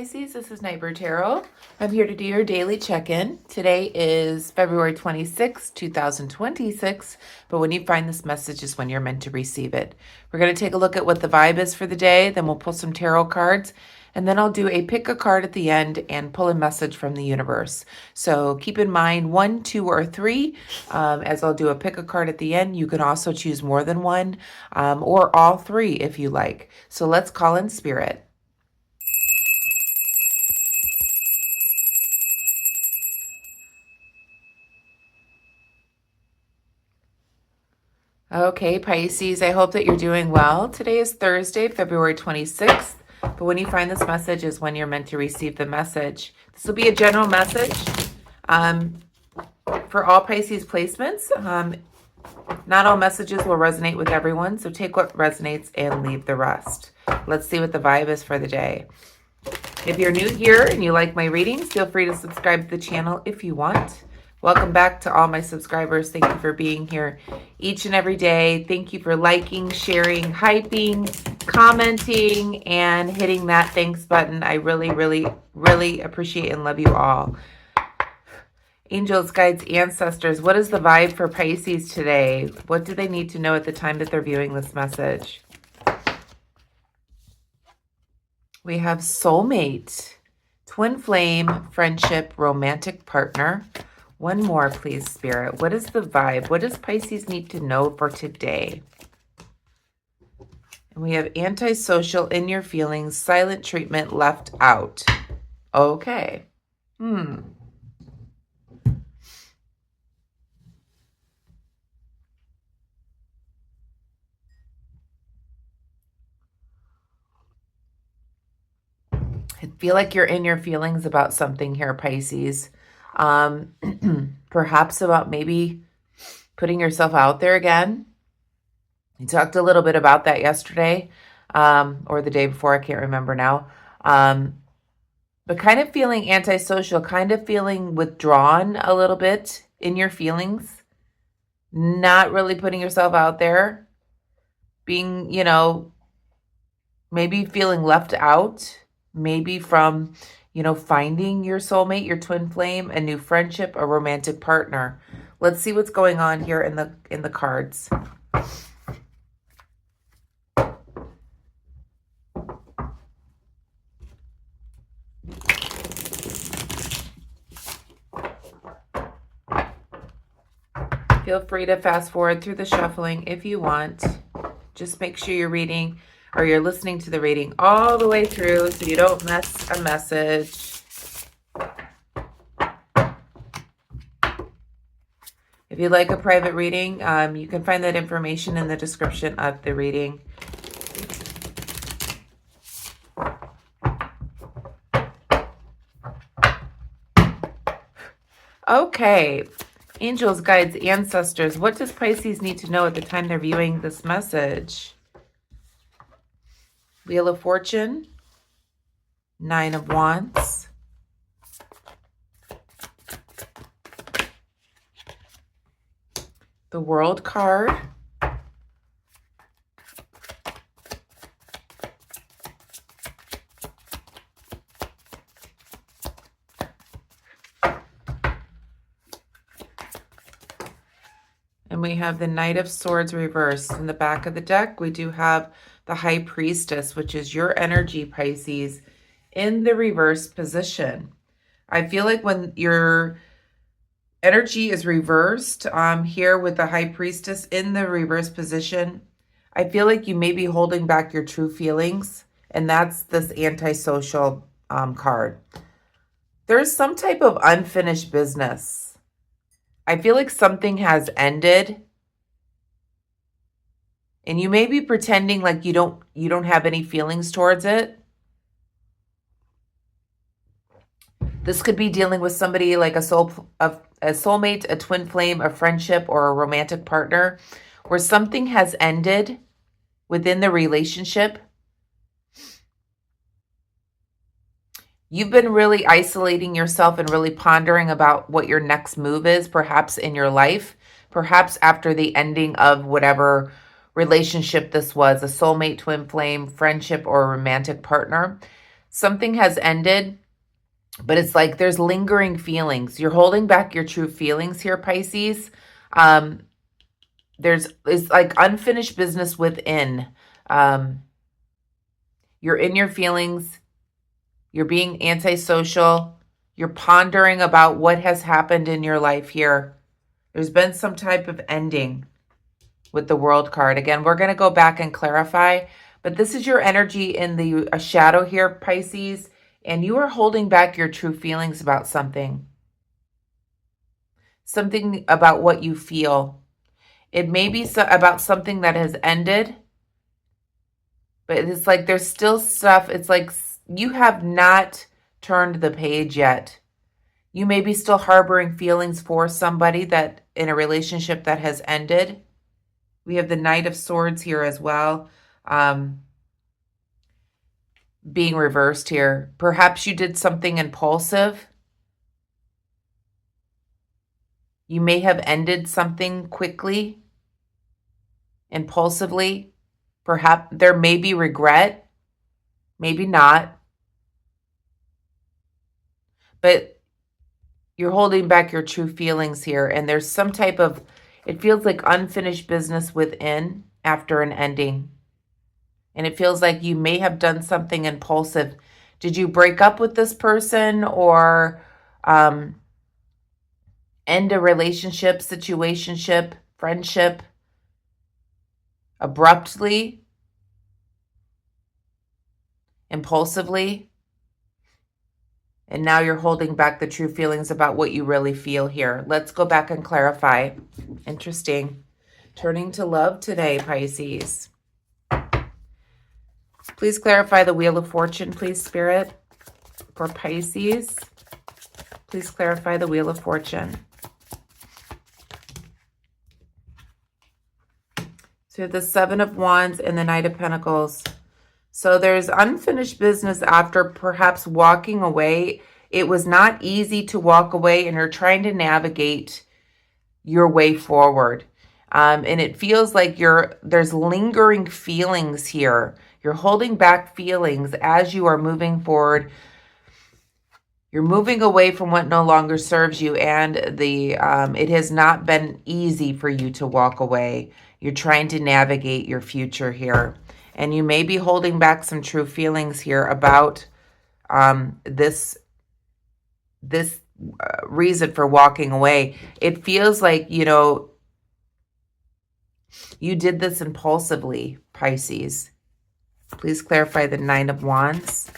Pisces. This is Nightbird Tarot. I'm here to do your daily check-in. Today is February 26, 2026, but when you find this message is when you're meant to receive it. We're going to take a look at what the vibe is for the day, then we'll pull some tarot cards, and then I'll do a pick a card at the end and pull a message from the universe. So keep in mind 1, 2, or 3. As I'll do a pick a card at the end, you can also choose more than one or all 3 if you like. So let's call in spirit. Okay, Pisces, I hope that you're doing well. Today is Thursday, February 26th, but when you find this message is when you're meant to receive the message. This will be a general message for all Pisces placements. Not all messages will resonate with everyone, so take what resonates and leave the rest. Let's see what the vibe is for the day. If you're new here and you like my readings, feel free to subscribe to the channel if you want. Welcome back to all my subscribers. Thank you for being here each and every day. Thank you for liking, sharing, hyping, commenting, and hitting that thanks button. I really, really, really appreciate and love you all. Angels, guides, ancestors, what is the vibe for Pisces today? What do they need to know at the time that they're viewing this message? We have soulmate, twin flame, friendship, romantic partner. One more, please, Spirit. What is the vibe? What does Pisces need to know for today? And we have antisocial, in your feelings, silent treatment, left out. Okay. I feel like you're in your feelings about something here, Pisces. Perhaps about maybe putting yourself out there again. We talked a little bit about that yesterday, or the day before, I can't remember now. But kind of feeling antisocial, kind of feeling withdrawn a little bit in your feelings, not really putting yourself out there, being, maybe feeling left out, maybe from finding your soulmate, your twin flame, a new friendship, a romantic partner. Let's see what's going on here in the cards. Feel free to fast forward through the shuffling if you want. Just make sure you're reading or you're listening to the reading all the way through so you don't miss a message. If you'd like a private reading, you can find that information in the description of the reading. Okay, angels, guides, ancestors, what does Pisces need to know at the time they're viewing this message? Wheel of Fortune, 9 of Wands, the World card, and we have the Knight of Swords reversed. In the back of the deck, we do have the High Priestess, which is your energy, Pisces, in the reverse position. I feel like when your energy is reversed here with the High Priestess in the reverse position, I feel like you may be holding back your true feelings, and that's this antisocial card. There's some type of unfinished business. I feel like something has ended, and you may be pretending like you don't have any feelings towards it. This could be dealing with somebody like a soulmate, a twin flame, a friendship, or a romantic partner, where something has ended within the relationship. You've been really isolating yourself and really pondering about what your next move is, perhaps in your life, perhaps after the ending of whatever relationship this was, a soulmate, twin flame, friendship, or a romantic partner. Something has ended, but it's like there's lingering feelings. You're holding back your true feelings here, Pisces. It's like unfinished business within. You're in your feelings. You're being antisocial. You're pondering about what has happened in your life here. There's been some type of ending with the World card. Again, we're going to go back and clarify, but this is your energy in the shadow here, Pisces, and you are holding back your true feelings about something. Something about what you feel. It may be about something that has ended, but it's like there's still stuff. It's like you have not turned the page yet. You may be still harboring feelings for somebody that in a relationship that has ended. We have the Knight of Swords here as well, being reversed here. Perhaps you did something impulsive. You may have ended something quickly, impulsively. Perhaps there may be regret, maybe not. But you're holding back your true feelings here, and there's some type of, it feels like unfinished business within after an ending. And it feels like you may have done something impulsive. Did you break up with this person or end a relationship, situationship, friendship abruptly, impulsively? And now you're holding back the true feelings about what you really feel here. Let's go back and clarify. Interesting. Turning to love today, Pisces. Please clarify the Wheel of Fortune, please, Spirit, for Pisces. Please clarify the Wheel of Fortune. So we have the Seven of Wands and the Knight of Pentacles. So there's unfinished business after perhaps walking away. It was not easy to walk away, and you're trying to navigate your way forward. And it feels like there's lingering feelings here. You're holding back feelings as you are moving forward. You're moving away from what no longer serves you, and it has not been easy for you to walk away. You're trying to navigate your future here. And you may be holding back some true feelings here about this reason for walking away. It feels like, you did this impulsively, Pisces. Please clarify the Nine of Wands.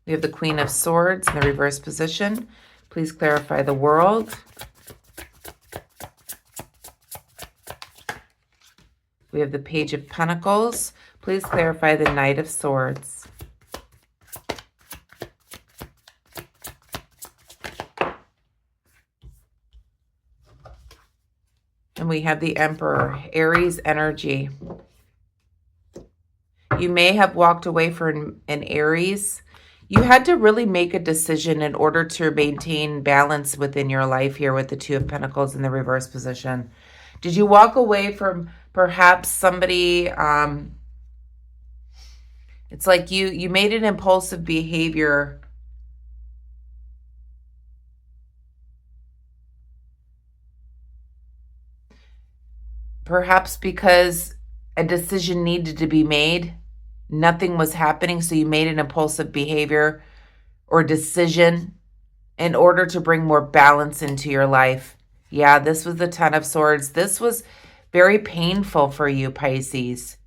We have the Queen of Swords in the reverse position. Please clarify the World. We have the Page of Pentacles. Please clarify the Knight of Swords. And we have the Emperor, Aries energy. You may have walked away from an Aries. You had to really make a decision in order to maintain balance within your life here with the Two of Pentacles in the reverse position. Did you walk away from perhaps somebody, it's like you made an impulsive behavior. Perhaps because a decision needed to be made. Nothing was happening, so you made an impulsive behavior or decision in order to bring more balance into your life. Yeah, this was the Ten of Swords. This was very painful for you, Pisces.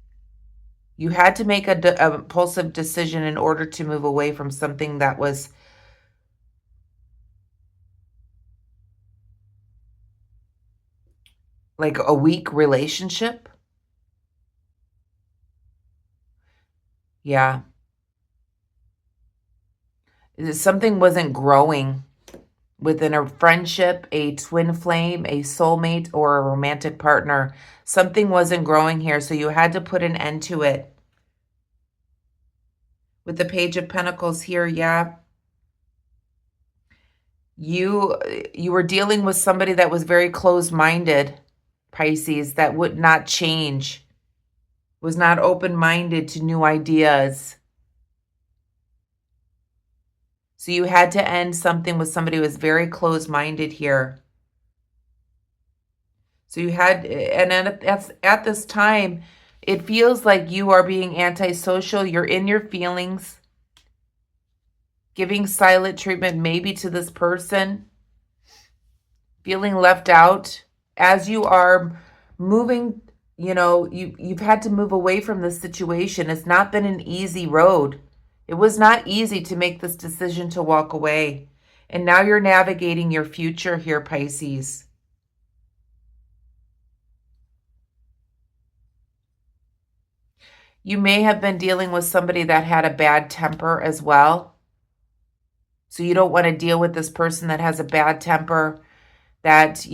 You had to make an impulsive decision in order to move away from something that was like a weak relationship. Yeah. Something wasn't growing within a friendship, a twin flame, a soulmate, or a romantic partner. Something wasn't growing here, so you had to put an end to it. With the Page of Pentacles here, yeah. You were dealing with somebody that was very closed-minded, Pisces, that would not change, was not open-minded to new ideas. So you had to end something with somebody who was very closed-minded here. So you had, and at this time, it feels like you are being antisocial. You're in your feelings, giving silent treatment maybe to this person, feeling left out. As you are moving, you've had to move away from this situation. It's not been an easy road. It was not easy to make this decision to walk away. And now you're navigating your future here, Pisces. You may have been dealing with somebody that had a bad temper as well. So you don't want to deal with this person that has a bad temper, that,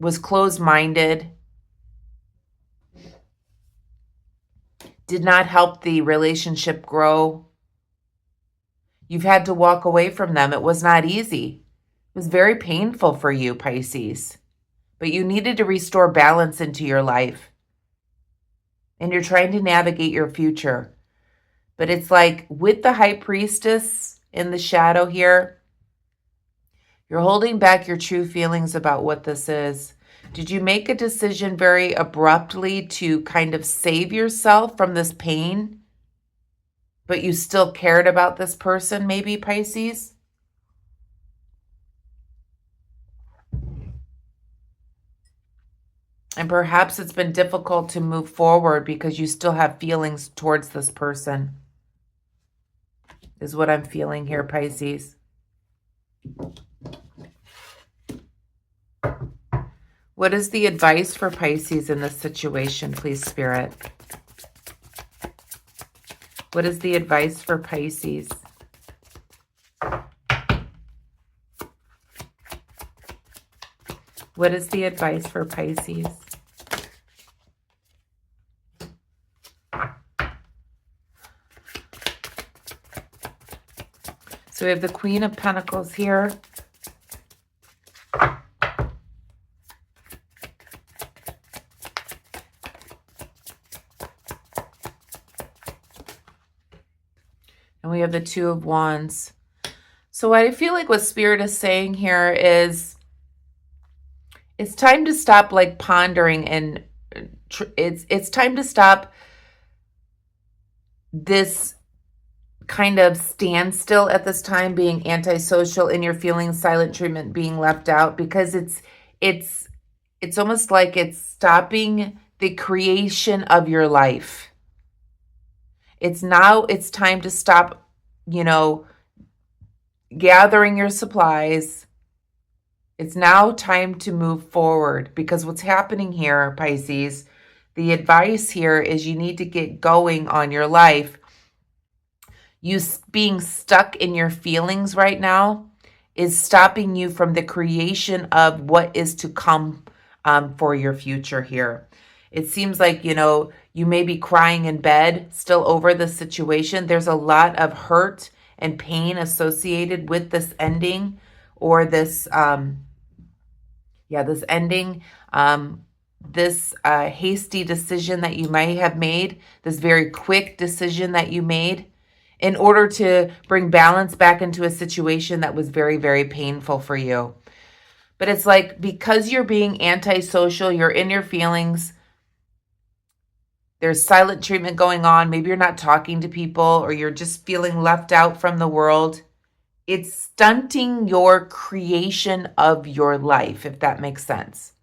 was closed-minded, did not help the relationship grow. You've had to walk away from them. It was not easy. It was very painful for you, Pisces. But you needed to restore balance into your life. And you're trying to navigate your future. But it's like with the High Priestess in the shadow here, you're holding back your true feelings about what this is. Did you make a decision very abruptly to kind of save yourself from this pain, but you still cared about this person, maybe, Pisces? And perhaps it's been difficult to move forward because you still have feelings towards this person, is what I'm feeling here, Pisces. What is the advice for Pisces in this situation, please, Spirit? What is the advice for Pisces? What is the advice for Pisces? So we have the Queen of Pentacles here. And we have the Two of Wands. So I feel like what Spirit is saying here is it's time to stop like pondering, and it's time to stop this kind of standstill at this time, being antisocial in your feelings, silent treatment, being left out, because it's almost like it's stopping the creation of your life. It's time to stop, gathering your supplies. It's now time to move forward, because what's happening here, Pisces, the advice here is you need to get going on your life. You being stuck in your feelings right now is stopping you from the creation of what is to come for your future here. It seems like, you may be crying in bed still over the situation. There's a lot of hurt and pain associated with this ending, or this, this ending, this hasty decision that you may have made, this very quick decision that you made in order to bring balance back into a situation that was very, very painful for you. But it's like, because you're being antisocial, you're in your feelings, there's silent treatment going on. Maybe you're not talking to people, or you're just feeling left out from the world. It's stunting your creation of your life, if that makes sense.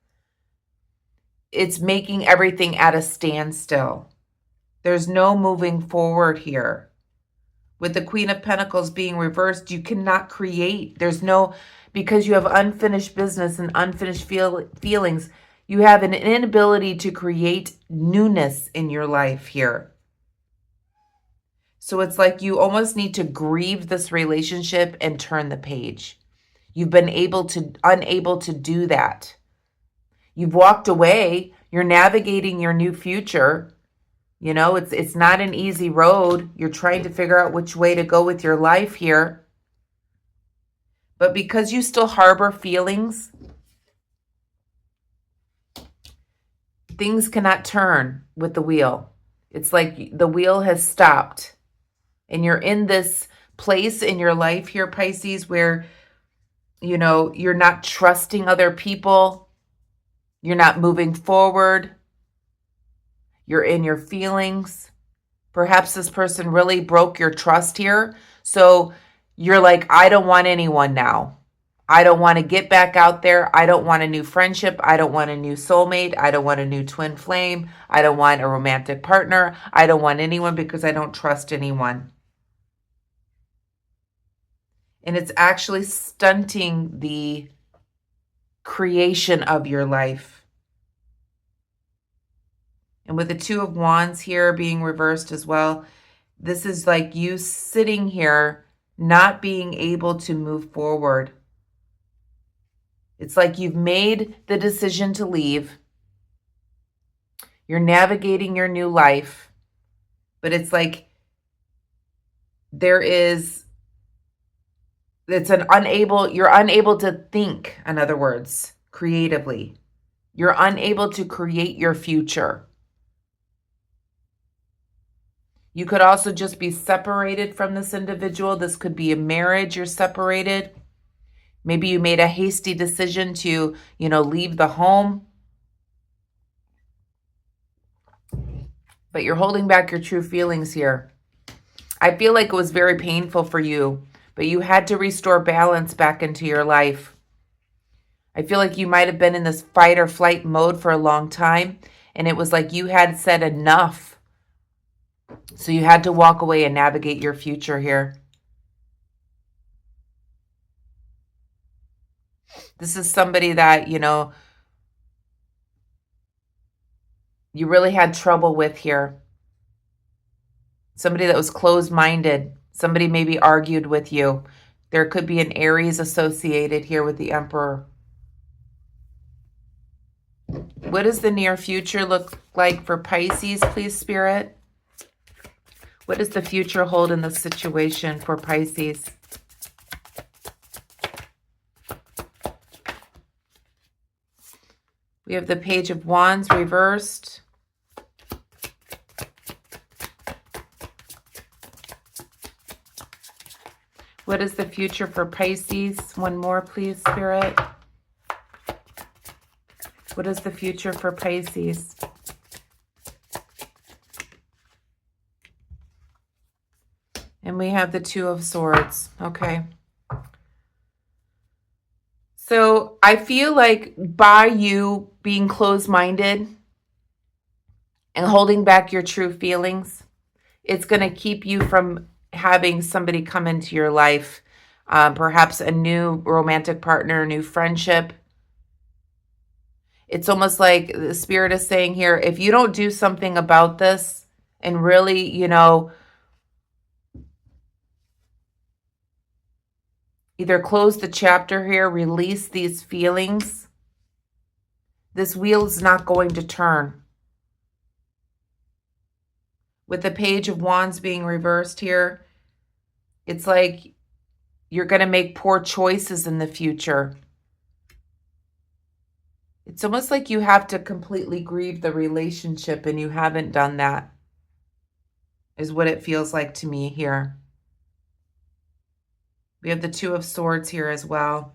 It's making everything at a standstill. There's no moving forward here. With the Queen of Pentacles being reversed, you cannot create. Because you have unfinished business and unfinished feelings, you have an inability to create newness in your life here. So it's like you almost need to grieve this relationship and turn the page. You've been unable to do that. You've walked away. You're navigating your new future. It's not an easy road. You're trying to figure out which way to go with your life here. But because you still harbor feelings, things cannot turn with the wheel. It's like the wheel has stopped. And you're in this place in your life here, Pisces, where, you're not trusting other people. You're not moving forward. You're in your feelings. Perhaps this person really broke your trust here. So you're like, I don't want anyone now. I don't want to get back out there. I don't want a new friendship. I don't want a new soulmate. I don't want a new twin flame. I don't want a romantic partner. I don't want anyone because I don't trust anyone. And it's actually stunting the creation of your life. And with the Two of Wands here being reversed as well, this is like you sitting here not being able to move forward. It's like you've made the decision to leave. You're navigating your new life. But it's like you're unable to think, in other words, creatively. You're unable to create your future. You could also just be separated from this individual. This could be a marriage, you're separated. Maybe you made a hasty decision to, leave the home. But you're holding back your true feelings here. I feel like it was very painful for you, but you had to restore balance back into your life. I feel like you might have been in this fight or flight mode for a long time, and it was like you had said enough. So you had to walk away and navigate your future here. This is somebody that, you really had trouble with here. Somebody that was closed-minded. Somebody maybe argued with you. There could be an Aries associated here with the Emperor. What does the near future look like for Pisces, please, Spirit? What does the future hold in this situation for Pisces? We have the Page of Wands reversed. What is the future for Pisces? One more, please, Spirit. What is the future for Pisces? And we have the Two of Swords. Okay. So I feel like by you being closed-minded and holding back your true feelings, it's going to keep you from having somebody come into your life, perhaps a new romantic partner, a new friendship. It's almost like the Spirit is saying here, if you don't do something about this and really, either close the chapter here, release these feelings, this wheel is not going to turn. With the Page of Wands being reversed here, it's like you're going to make poor choices in the future. It's almost like you have to completely grieve the relationship, and you haven't done that, is what it feels like to me here. We have the Two of Swords here as well.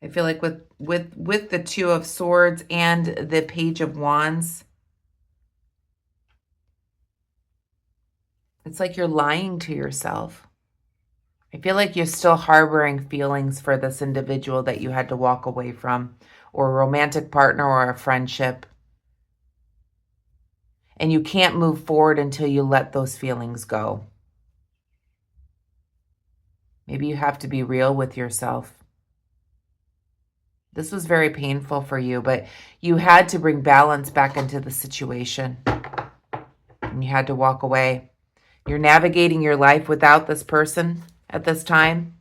I feel like with the Two of Swords and the Page of Wands, it's like you're lying to yourself. I feel like you're still harboring feelings for this individual that you had to walk away from, or a romantic partner or a friendship. And you can't move forward until you let those feelings go. Maybe you have to be real with yourself. This was very painful for you, but you had to bring balance back into the situation. And you had to walk away. You're navigating your life without this person at this time.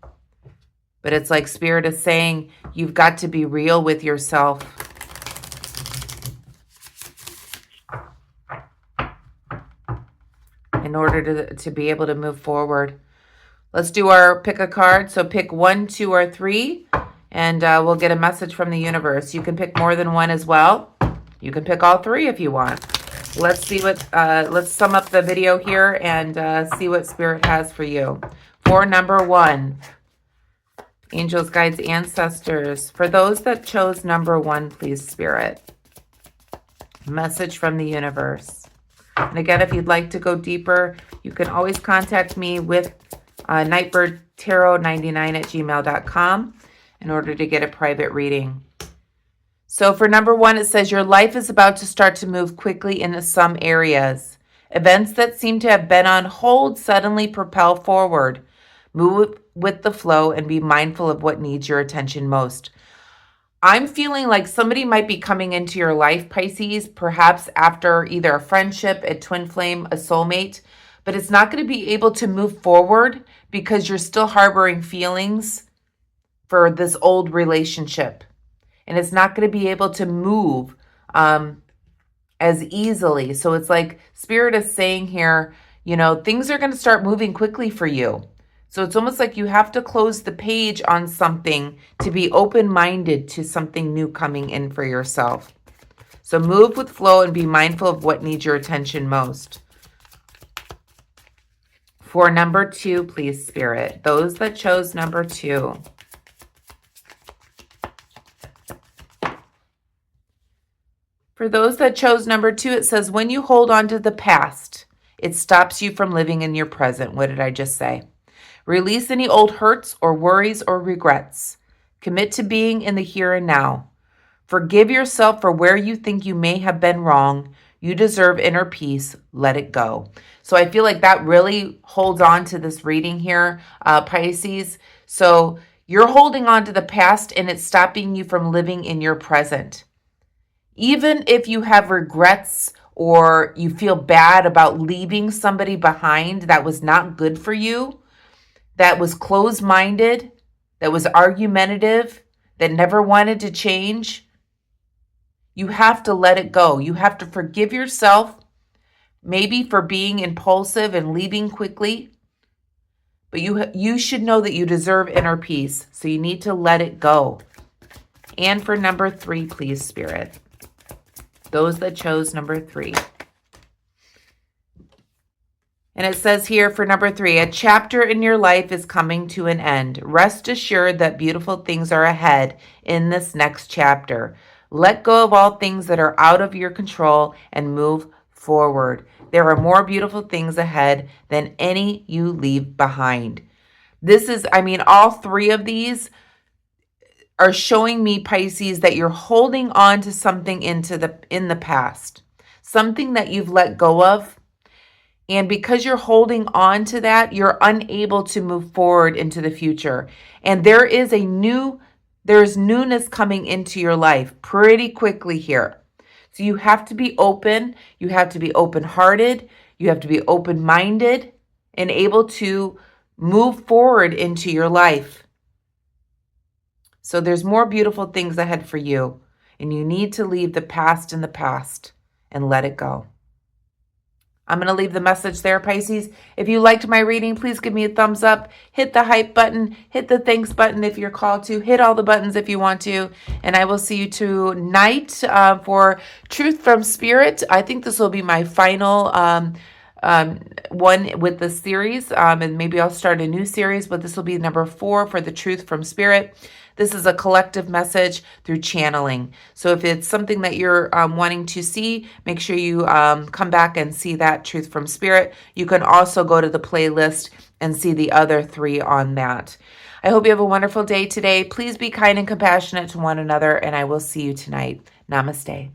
But it's like Spirit is saying, you've got to be real with yourself. In order to be able to move forward. Let's do our pick a card. So pick 1, 2, or 3. and we'll get a message from the universe. You can pick more than one as well. You can pick all three if you want. Let's see what, let's sum up the video here and see what Spirit has for you. For number 1, angels, guides, ancestors. For those that chose number 1, please, Spirit. Message from the universe. And again, if you'd like to go deeper, you can always contact me with nightbirdtarot99@gmail.com in order to get a private reading. So for number 1, it says your life is about to start to move quickly into some areas. Events that seem to have been on hold suddenly propel forward. Move with the flow and be mindful of what needs your attention most. I'm feeling like somebody might be coming into your life, Pisces, perhaps after either a friendship, a twin flame, a soulmate, but it's not going to be able to move forward because you're still harboring feelings for this old relationship. And it's not going to be able to move as easily. So it's like Spirit is saying here, you know, things are going to start moving quickly for you. So it's almost like you have to close the page on something to be open-minded to something new coming in for yourself. So move with flow and be mindful of what needs your attention most. For number 2, please, Spirit. Those that chose number 2. For those that chose number 2, it says, when you hold on to the past, it stops you from living in your present. What did I just say? Release any old hurts or worries or regrets. Commit to being in the here and now. Forgive yourself for where you think you may have been wrong. You deserve inner peace. Let it go. So I feel like that really holds on to this reading here, Pisces. So you're holding on to the past and it's stopping you from living in your present. Even if you have regrets or you feel bad about leaving somebody behind that was not good for you, that was closed-minded, that was argumentative, that never wanted to change, you have to let it go. You have to forgive yourself, maybe for being impulsive and leaving quickly, but you should know that you deserve inner peace, so you need to let it go. And for number 3, please, Spirit. Those that chose number 3. And it says here for number 3, a chapter in your life is coming to an end. Rest assured that beautiful things are ahead in this next chapter. Let go of all things that are out of your control and move forward. There are more beautiful things ahead than any you leave behind. This is, I mean, all 3 of these are showing me, Pisces, that you're holding on to something in the past, something that you've let go of. And because you're holding on to that, you're unable to move forward into the future. And there's newness coming into your life pretty quickly here. So you have to be open. You have to be open-hearted. You have to be open-minded and able to move forward into your life. So there's more beautiful things ahead for you. And you need to leave the past in the past and let it go. I'm going to leave the message there, Pisces. If you liked my reading, please give me a thumbs up. Hit the hype button. Hit the thanks button if you're called to. Hit all the buttons if you want to. And I will see you tonight for Truth from Spirit. I think this will be my final one with the series. And maybe I'll start a new series, but this will be number 4 for the Truth from Spirit. This is a collective message through channeling. So if it's something that you're wanting to see, make sure you come back and see that Truth from Spirit. You can also go to the playlist and see the other 3 on that. I hope you have a wonderful day today. Please be kind and compassionate to one another, and I will see you tonight. Namaste.